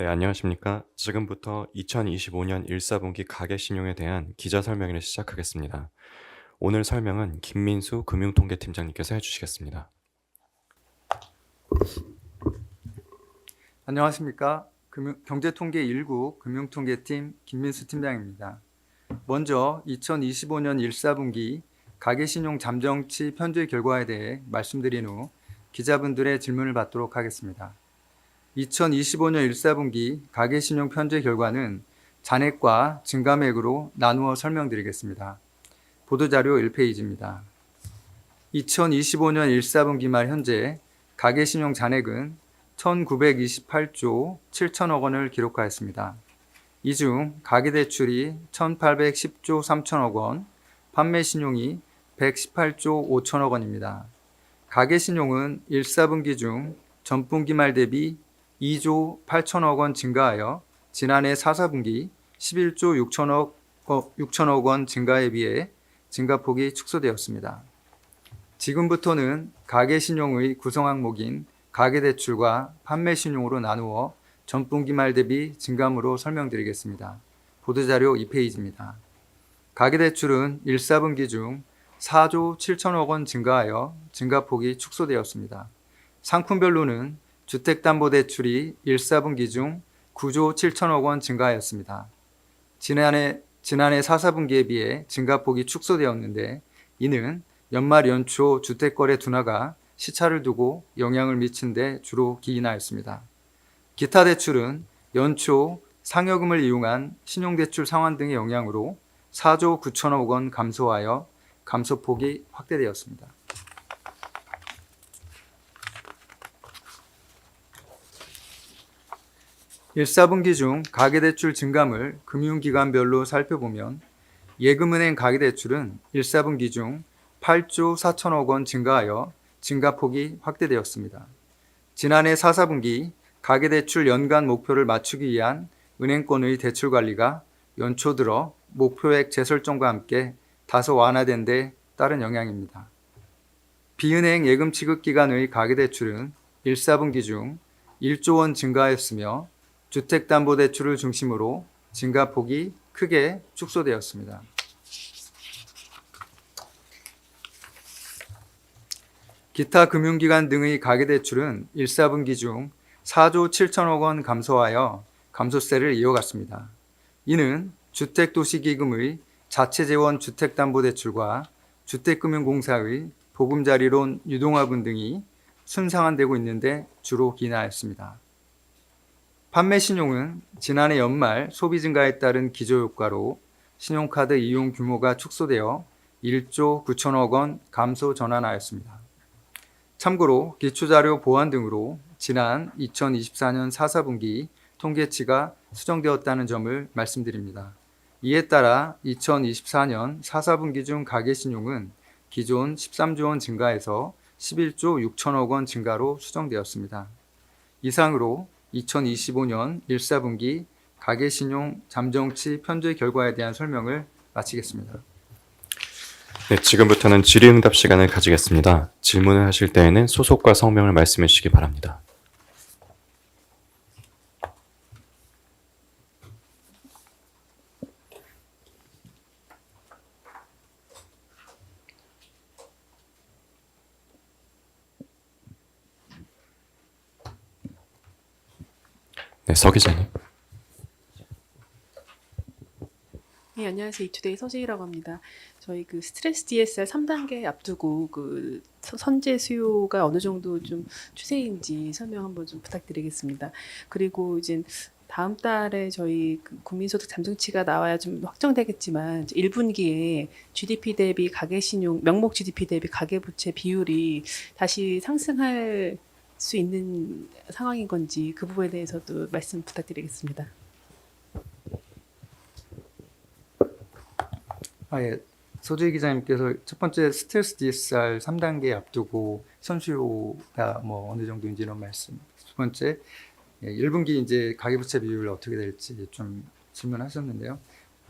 네, 안녕하십니까. 지금부터 2025년 1사분기 가계신용에 대한 기자 설명회를 시작하겠습니다. 오늘 설명은 김민수 금융통계팀장님께서 해주시겠습니다. 안녕하십니까. 경제통계 1구 금융통계팀 김민수 팀장입니다. 먼저 2025년 1사분기 가계신용 잠정치 편제 결과에 대해 말씀드린 후 기자분들의 질문을 받도록 하겠습니다. 2025년 1사분기 가계신용 편제 결과는 잔액과 증감액으로 나누어 설명드리겠습니다. 보도자료 1페이지입니다. 2025년 1사분기 말 현재 가계신용 잔액은 1928조 7천억 원을 기록하였습니다. 이 중 가계대출이 1810조 3천억 원, 판매신용이 118조 5천억 원입니다. 가계신용은 1사분기 중 전분기 말 대비 2조 8천억 원 증가하여 지난해 4사분기 11조 6천억 원 증가에 비해 증가폭이 축소되었습니다. 지금부터는 가계신용의 구성 항목인 가계대출과 판매신용으로 나누어 전분기 말 대비 증감으로 설명드리겠습니다. 보도자료 2페이지입니다. 가계대출은 1사분기 중 4조 7천억 원 증가하여 증가폭이 축소되었습니다. 상품별로는 주택담보대출이 1사분기 중 9조 7천억 원 증가하였습니다. 지난해 4사분기에 비해 증가폭이 축소되었는데 이는 연말 연초 주택거래 둔화가 시차를 두고 영향을 미친 데 주로 기인하였습니다. 기타 대출은 연초 상여금을 이용한 신용대출 상환 등의 영향으로 4조 9천억 원 감소하여 감소폭이 확대되었습니다. (1사분기) 중 가계대출 증감을 금융기관별로 살펴보면 예금은행 가계대출은 1사분기 중 8조 4천억 원 증가하여 증가폭이 확대되었습니다. 지난해 4사분기 가계대출 연간 목표를 맞추기 위한 은행권의 대출 관리가 연초 들어 목표액 재설정과 함께 다소 완화된 데 따른 영향입니다. 비은행 예금 취급 기간의 가계대출은 1사분기 중 1조 원 증가하였으며 주택담보대출을 중심으로 증가폭이 크게 축소되었습니다. 기타 금융기관 등의 가계대출은 1사분기 중 4조 7천억 원 감소하여 감소세를 이어갔습니다. 이는 주택도시기금의 자체재원 주택담보대출과 주택금융공사의 보금자리론 유동화분 등이 순상환되고 있는데 주로 기인하였습니다. 판매신용은 지난해 연말 소비 증가에 따른 기저효과로 신용카드 이용 규모가 축소되어 1조 9천억 원 감소 전환하였습니다. 참고로 기초자료 보완 등으로 지난 2024년 4사분기 통계치가 수정되었다는 점을 말씀드립니다. 이에 따라 2024년 4사분기 중 가계신용은 기존 13조 원 증가해서 11조 6천억 원 증가로 수정되었습니다. 이상으로 2025년 1사분기 가계신용 잠정치 편제 결과에 대한 설명을 마치겠습니다. 네, 지금부터는 질의응답 시간을 가지겠습니다. 질문을 하실 때에는 소속과 성명을 말씀해 주시기 바랍니다. 네, 서 기자님. 네, 안녕하세요. 이투데이 서지희라고 합니다. 저희 그 스트레스 DSR 3단계 앞두고 그 선제 수요가 어느 정도 좀 추세인지 설명 한번 좀 부탁드리겠습니다. 그리고 이제 다음 달에 저희 그 국민소득 잠정치가 나와야 좀 확정되겠지만 1분기에 GDP 대비 가계신용, 명목 GDP 대비 가계부채 비율이 다시 상승할 수 있는 상황인 건지 그 부분에 대해서도 말씀 부탁드리겠습니다. 예. 소주희 기자님께서 첫 번째 스트레스 DSR 3단계 앞두고 선수요가 어느 정도인지 이런 말씀. 두 번째, 1분기 이제 가계부채 비율 어떻게 될지 좀 질문하셨는데요.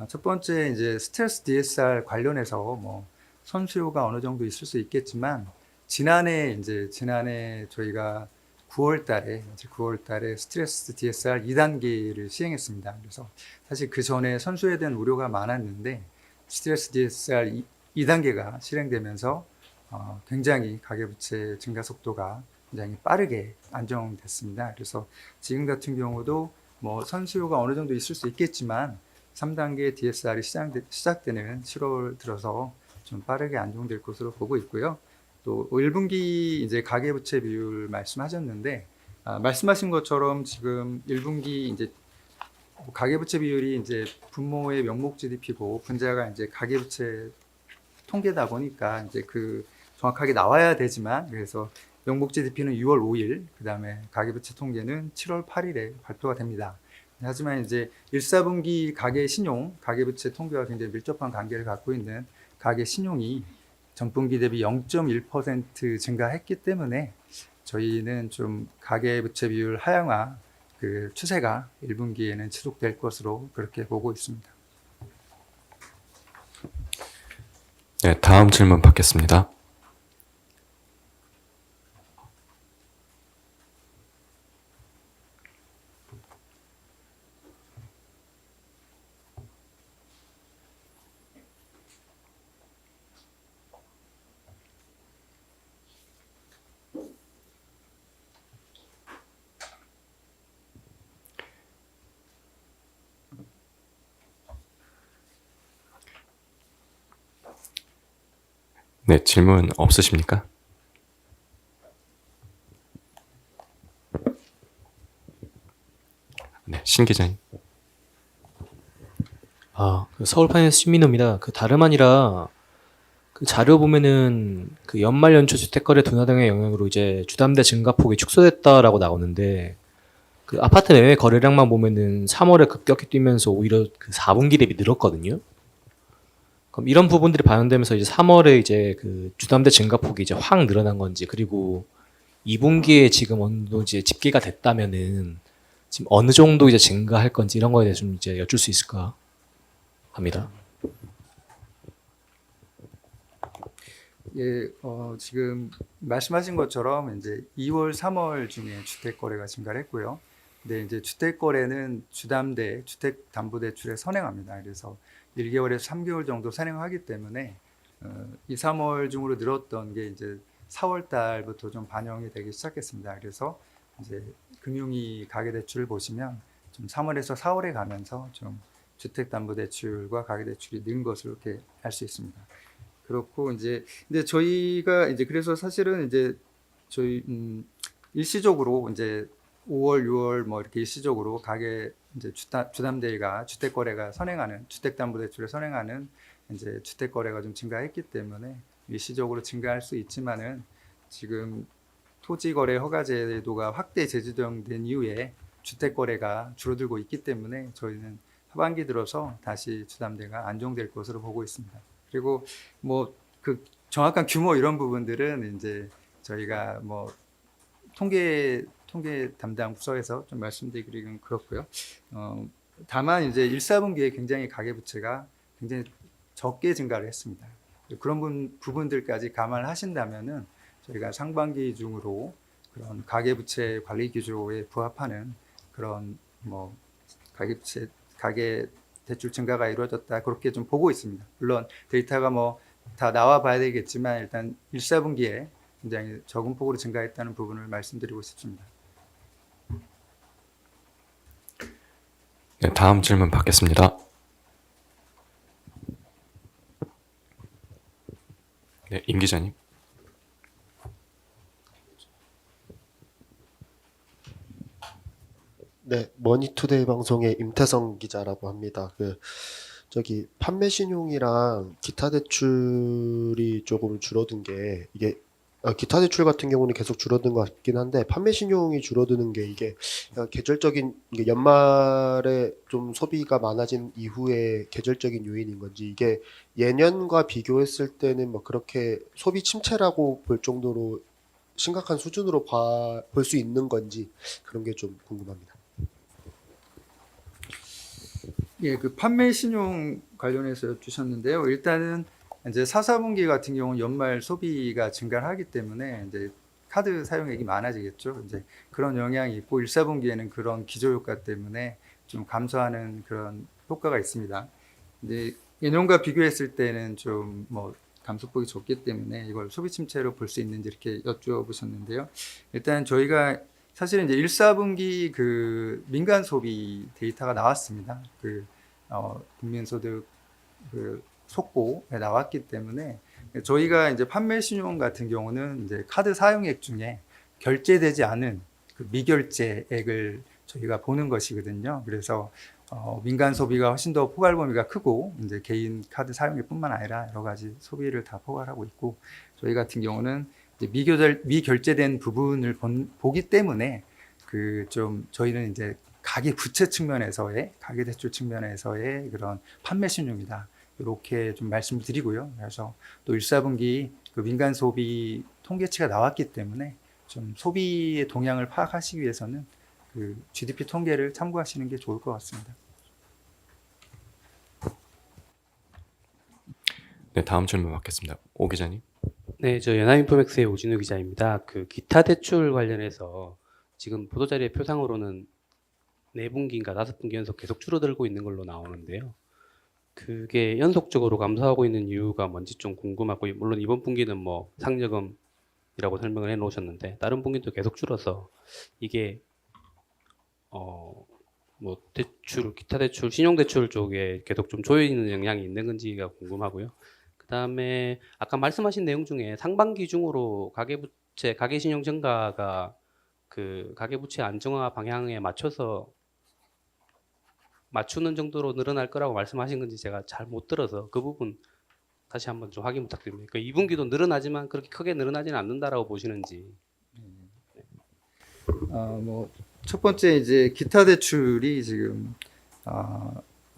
첫 번째 이제 스트레스 DSR 관련해서 선수요가 어느 정도 있을 수 있겠지만 지난해 저희가 9월 달에 이제 9월 달에 스트레스 DSR 2단계를 시행했습니다. 그래서 사실 그 전에 선수에 대한 우려가 많았는데 스트레스 DSR 2단계가 실행되면서 굉장히 가계부채 증가 속도가 굉장히 빠르게 안정됐습니다. 그래서 지금 같은 경우도 뭐 선수요가 어느 정도 있을 수 있겠지만 3단계 DSR이 시작되는 7월 들어서 좀 빠르게 안정될 것으로 보고 있고요. 또 1분기 이제 가계부채 비율 말씀하셨는데 말씀하신 것처럼 지금 1분기 이제 가계부채 비율이 이제 분모의 명목 GDP고 분자가 이제 가계부채 통계다 보니까 이제 그 정확하게 나와야 되지만 그래서 명목 GDP는 6월 5일, 그다음에 가계부채 통계는 7월 8일에 발표가 됩니다. 하지만 이제 1, 4분기 가계 신용, 가계부채 통계와 굉장히 밀접한 관계를 갖고 있는 가계 신용이 전분기 대비 0.1% 증가했기 때문에 저희는 좀 가계부채 비율 하향화 그 추세가 1분기에는 지속될 것으로 그렇게 보고 있습니다. 네, 다음 질문 받겠습니다. 네, 질문 없으십니까? 네, 신 기자님. 그 서울 파이낸스 신민호입니다. 그 다름 아니라 그 자료 보면은 그 연말 연초 주택거래 둔화 등의 영향으로 이제 주담대 증가폭이 축소됐다라고 나오는데 그 아파트 내외 거래량만 보면은 3월에 급격히 뛰면서 오히려 그 4분기 대비 늘었거든요. 그럼 이런 부분들이 반영되면서 이제 3월에 이제 그 주담대 증가폭이 이제 확 늘어난 건지, 그리고 2분기에 지금 어느 정도 이제 집계가 됐다면은 지금 어느 정도 이제 증가할 건지 이런 거에 대해서 좀 이제 여쭐 수 있을까 합니다. 예, 지금 말씀하신 것처럼 이제 2월, 3월 중에 주택 거래가 증가를 했고요. 근데 이제 주택 거래는 주담대, 주택담보대출에 선행합니다. 그래서 1개월에서 3개월 정도 선행하기 때문에 2, 3월 중으로 늘었던 게 이제 4월 달부터 좀 반영이 되기 시작했습니다. 그래서 이제 금융위 가계대출을 보시면 좀 3월에서 4월에 가면서 좀 주택담보대출과 가계대출이 는 것을 이렇게 알 수 있습니다. 그렇고 이제 근데 저희가 이제 그래서 사실은 이제 저희 일시적으로 이제 5월, 6월 뭐 이렇게 일시적으로 가계 이제 주담대가 주택 거래가 선행하는 주택담보대출을 선행하는 이제 주택 거래가 좀 증가했기 때문에 일시적으로 증가할 수 있지만은 지금 토지거래 허가 제도가 확대 제도된 이후에 주택 거래가 줄어들고 있기 때문에 저희는 하반기 들어서 다시 주담대가 안정될 것으로 보고 있습니다. 그리고 뭐 그 정확한 규모 이런 부분들은 이제 저희가 뭐 통계 담당 부서에서 좀 말씀드리기는 그렇고요. 다만 이제 1, 4분기에 굉장히 가계부채가 굉장히 적게 증가를 했습니다. 그런 부분들까지 감안하신다면은 저희가 상반기 중으로 그런 가계부채 관리 기조에 부합하는 그런 뭐 가계 대출 증가가 이루어졌다 그렇게 좀 보고 있습니다. 물론 데이터가 뭐 다 나와 봐야 되겠지만 일단 1, 4분기에 굉장히 적은 폭으로 증가했다는 부분을 말씀드리고 싶습니다. 네, 다음 질문 받겠습니다. 네, 임 기자님. 네, 머니투데이 방송의 임태성 기자라고 합니다. 저기 판매 신용이랑 기타 대출이 조금 줄어든 게 이게 기타 대출 같은 경우는 계속 줄어든 것 같긴 한데 판매 신용이 줄어드는 게 이게 계절적인 이게 연말에 좀 소비가 많아진 이후에 계절적인 요인인 건지 이게 예년과 비교했을 때는 뭐 그렇게 소비 침체라고 볼 정도로 심각한 수준으로 볼 수 있는 건지 그런 게 좀 궁금합니다. 예, 그 판매 신용 관련해서 주셨는데요. 일단은 이제 4, 4분기 같은 경우는 연말 소비가 증가하기 때문에 이제 카드 사용액이 많아지겠죠. 이제 그런 영향이 있고 1, 4분기에는 그런 기저효과 때문에 좀 감소하는 그런 효과가 있습니다. 이제 예년과 비교했을 때는 좀 뭐 감소폭이 적기 때문에 이걸 소비 침체로 볼 수 있는지 이렇게 여쭈어보셨는데요. 일단 저희가 사실은 이제 1, 4분기 그 민간 소비 데이터가 나왔습니다. 국민소득 그 속보에 나왔기 때문에 저희가 이제 판매 신용 같은 경우는 이제 카드 사용액 중에 결제되지 않은 그 미결제액을 저희가 보는 것이거든요. 그래서 민간 소비가 훨씬 더 포괄 범위가 크고 이제 개인 카드 사용액뿐만 아니라 여러 가지 소비를 다 포괄하고 있고 저희 같은 경우는 이제 미결제된 부분을 보기 때문에 그 좀 저희는 이제 가계 부채 측면에서의 가계 대출 측면에서의 그런 판매 신용이다. 이렇게 좀 말씀을 드리고요. 그래서 또 1, 4분기 그 민간 소비 통계치가 나왔기 때문에 좀 소비의 동향을 파악하시기 위해서는 그 GDP 통계를 참고하시는 게 좋을 것 같습니다. 네, 다음 질문 받겠습니다. 오 기자님. 네, 저 연합인포맥스의 오진우 기자입니다. 그 기타 대출 관련해서 지금 보도자료의 표상으로는 4분기인가 5분기 연속 계속 줄어들고 있는 걸로 나오는데요. 그게 연속적으로 감소하고 있는 이유가 뭔지 좀 궁금하고, 물론 이번 분기는 뭐 상여금이라고 설명을 해 놓으셨는데 다른 분기도 계속 줄어서 이게 뭐 대출, 기타 대출, 신용 대출 쪽에 계속 좀 조이는 영향이 있는 건지가 궁금하고요. 그다음에 아까 말씀하신 내용 중에 상반기 중으로 가계부채, 가계신용 증가가 그 가계부채 안정화 방향에 맞춰서 맞추는 정도로 늘어날 거라고 말씀하신 건지 제가 잘 못 들어서 그 부분 다시 한번 좀 확인 부탁드립니다. 그러니까 2분기도 늘어나지만 그렇게 크게 늘어나지는 않는다라고 보시는지. 뭐 첫 번째 이제 기타 대출이 지금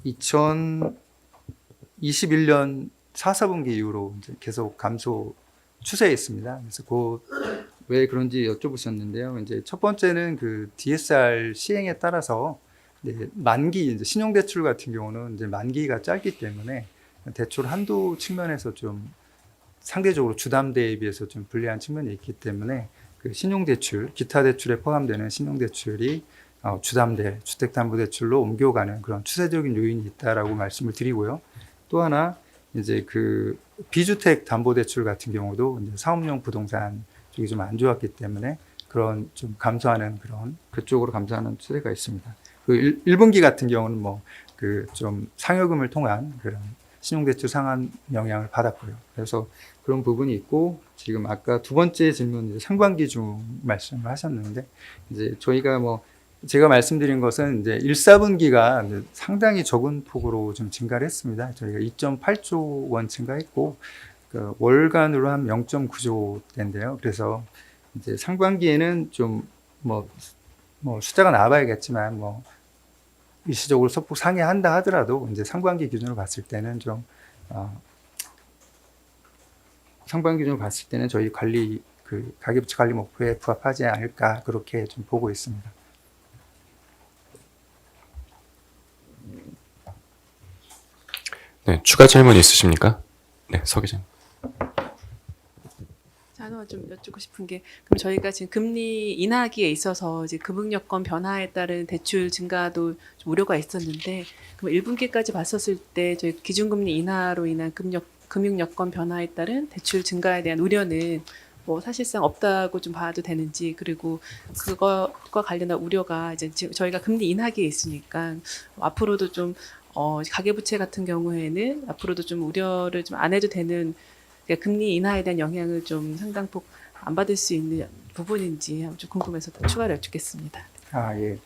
2021년 4, 4분기 이후로 이제 계속 감소 추세에 있습니다. 그래서 왜 그런지 여쭤보셨는데요. 이제 첫 번째는 그 DSR 시행에 따라서 이제 이제 신용대출 같은 경우는 이제 만기가 짧기 때문에 대출 한도 측면에서 좀 상대적으로 주담대에 비해서 좀 불리한 측면이 있기 때문에 그 신용대출, 기타 대출에 포함되는 신용대출이 주담대, 주택담보대출로 옮겨가는 그런 추세적인 요인이 있다라고 말씀을 드리고요. 또 하나 이제 그 비주택 담보대출 같은 경우도 이제 사업용 부동산 쪽이 좀 안 좋았기 때문에 그런 좀 감소하는 그쪽으로 감소하는 추세가 있습니다. 그 1분기 같은 경우는 뭐 그 좀 상여금을 통한 그런 신용대출 상한 영향을 받았고요. 그래서 그런 부분이 있고 지금 아까 두 번째 질문 이제 상반기 중 말씀을 하셨는데 이제 저희가 뭐 제가 말씀드린 것은 이제 1, 4분기가 상당히 적은 폭으로 좀 증가를 했습니다. 저희가 2.8조 원 증가했고 그 월간으로 한 0.9조 대인데요. 그래서 이제 상반기에는 좀 뭐 숫자가 나와봐야겠지만 뭐 일시적으로 소폭 상회한다 하더라도 이제 상반기 기준으로 봤을 때는 좀 상반기 기준으로 봤을 때는 저희 그 가계부채 관리 목표에 부합하지 않을까 그렇게 좀 보고 있습니다. 네, 추가 질문 있으십니까? 네, 서 기자님. 하나 좀 여쭙고 싶은 게 그럼 저희가 지금 금리 인하기에 있어서 이제 금융 여건 변화에 따른 대출 증가도 좀 우려가 있었는데 그럼 1분기까지 봤었을 때 저희 기준금리 인하로 인한 금융 여건 변화에 따른 대출 증가에 대한 우려는 뭐 사실상 없다고 좀 봐도 되는지 그리고 그것과 관련한 우려가 이제 지금 저희가 금리 인하기에 있으니까 앞으로도 좀 가계부채 같은 경우에는 앞으로도 좀 우려를 좀 안 해도 되는 그러니까 금리 인하에 대한 영향을 좀 상당폭 안 받을 수 있는 부분인지 좀 궁금해서 더 추가로 여쭙겠습니다. 예.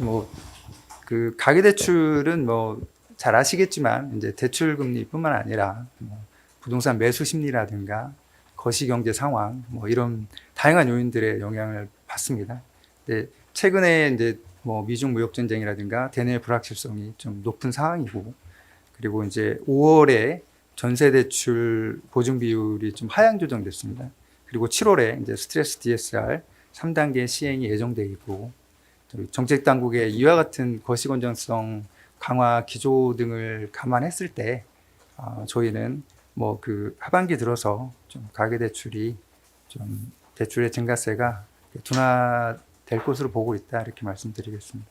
뭐 그 가계대출은 뭐 잘 아시겠지만 이제 대출 금리뿐만 아니라 뭐 부동산 매수 심리라든가 거시경제 상황 뭐 이런 다양한 요인들의 영향을 받습니다. 근데 최근에 이제 뭐 미중 무역 전쟁이라든가 대내 불확실성이 좀 높은 상황이고 그리고 이제 5월에 전세 대출 보증 비율이 좀 하향 조정됐습니다. 그리고 7월에 이제 스트레스 DSR 3단계 시행이 예정돼 있고 정책 당국의 이와 같은 거시 건전성 강화 기조 등을 감안했을 때 저희는 뭐 그 하반기 들어서 좀 가계 대출이 좀 대출의 증가세가 둔화될 것으로 보고 있다 이렇게 말씀드리겠습니다.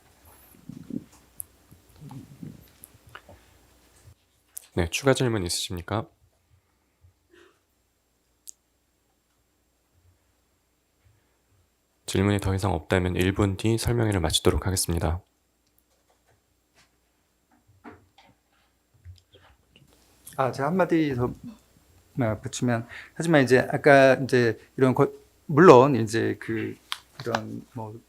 네, 추가 질문 있으십니까? 질문이 더 이상 없다면 1분 뒤 설명회를 마치도록 하겠습니다. 제가 한마디 더 붙이면, 하지만 이제 아까 이제 물론 이제 이런 뭐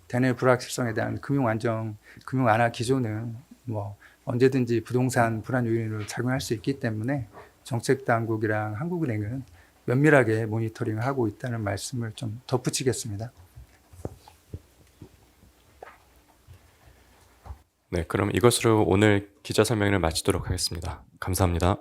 대내 불확실성에 대한 금융 완화 기조는 뭐 언제든지 부동산 불안 요인으로 작용할 수 있기 때문에 정책 당국이랑 한국은행은 면밀하게 모니터링을 하고 있다는 말씀을 좀 덧붙이겠습니다. 네, 그럼 이것으로 오늘 기자 설명회를 마치도록 하겠습니다. 감사합니다.